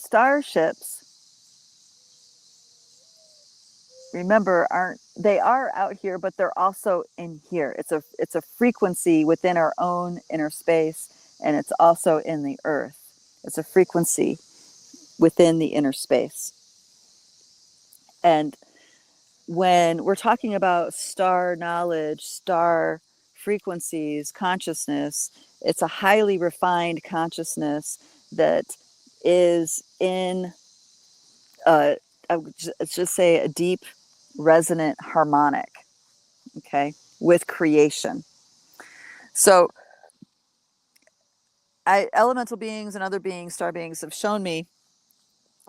starships, remember, are out here, but they're also in here. It's a frequency within our own inner space, and it's also in the earth. It's a frequency within the inner space. And when we're talking about star knowledge, star frequencies, consciousness, it's a highly refined consciousness that is in, I would just say, a deep resonant harmonic, okay, with creation. So elemental beings and other beings, star beings, have shown me,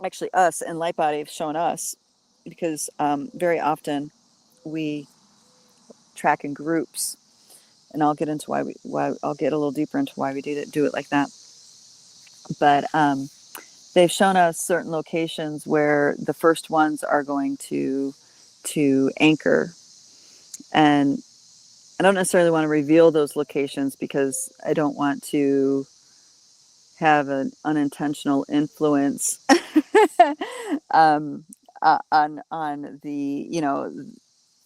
actually us and Lightbody have shown us, because very often we track in groups, and I'll get into why I'll get a little deeper into why we do it like that. But they've shown us certain locations where the first ones are going to anchor, and I don't necessarily want to reveal those locations because I don't want to have an unintentional influence on the,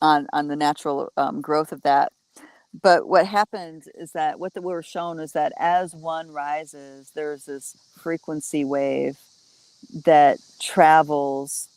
on the natural growth of that. But what happens is that what we're shown is that as one rises, there's this frequency wave that travels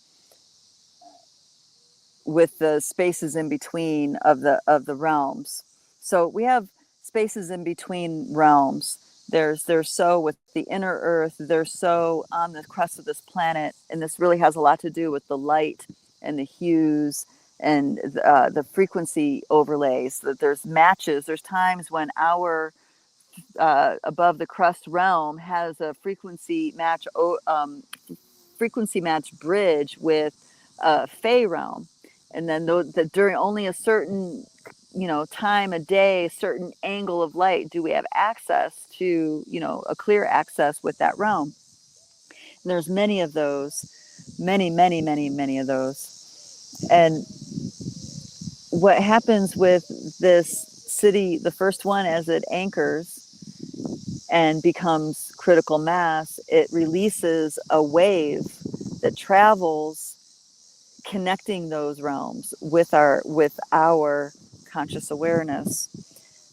with the spaces in between of the realms. So we have spaces in between realms. There's so with the inner earth, there's so on the crust of this planet, and this really has a lot to do with the light and the hues and the frequency overlays. That there's matches. There's times when our above the crust realm has a frequency match bridge with Fey realm, and then during only a certain time of day, certain angle of light, do we have access to a clear access with that realm. And there's many of those, many of those. And what happens with this city, the first one, as it anchors and becomes critical mass, it releases a wave that travels, connecting those realms with our conscious awareness.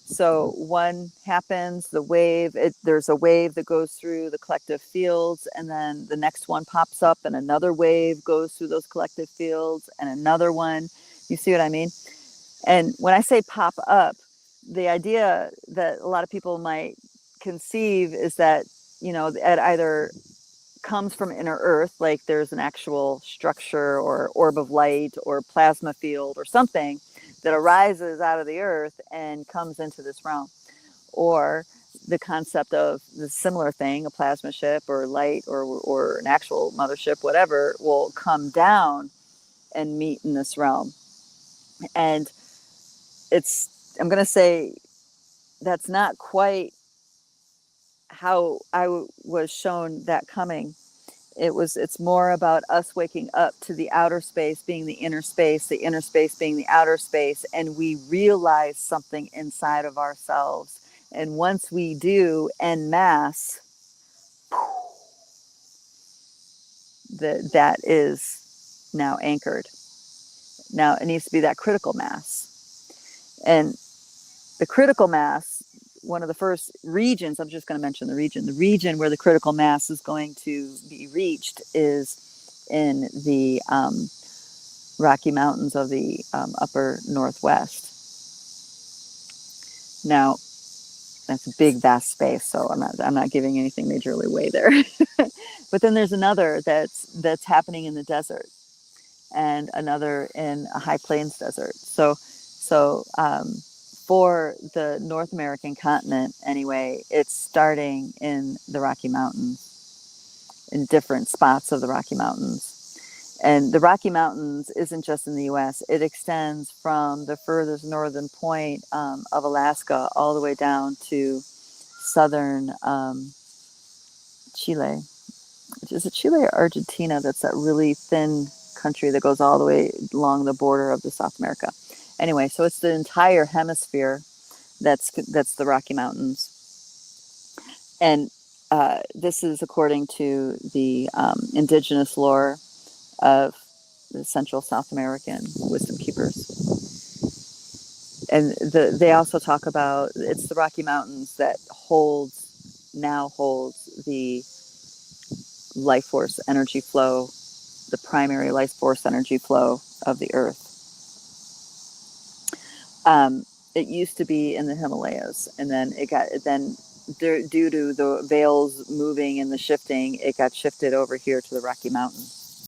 So one happens, the wave, there's a wave that goes through the collective fields, and then the next one pops up, and another wave goes through those collective fields, and another one. You see what I mean? And when I say pop up, the idea that a lot of people might conceive is that it either comes from inner earth, like there's an actual structure or orb of light or plasma field or something that arises out of the earth and comes into this realm, or the concept of the similar thing, a plasma ship or light or an actual mothership, whatever, will come down and meet in this realm. And I'm going to say that's not quite how I was shown that coming. It's more about us waking up to the outer space being the inner space being the outer space, and we realize something inside of ourselves. And once we do, en masse, that is now anchored. Now it needs to be that critical mass. And the critical mass, one of the first regions, I'm just going to mention the region where the critical mass is going to be reached is in the Rocky Mountains of the upper Northwest. Now, that's a big, vast space, so I'm not giving anything majorly away there. But then there's another that's happening in the desert, and another in a high plains desert. So for the North American continent, anyway, it's starting in the Rocky Mountains, in different spots of the Rocky Mountains. And the Rocky Mountains isn't just in the U.S. It extends from the furthest northern point of Alaska all the way down to southern Chile. Is it Chile or Argentina? That's that really thin country that goes all the way along the border of the South America. Anyway, so it's the entire hemisphere that's the Rocky Mountains. And This is according to the indigenous lore of the Central South American wisdom keepers. And they also talk about it's the Rocky Mountains that holds the life force energy flow, the primary life force energy flow of the earth. It used to be in the Himalayas, and then due to the veils moving and the shifting, it got shifted over here to the Rocky Mountains.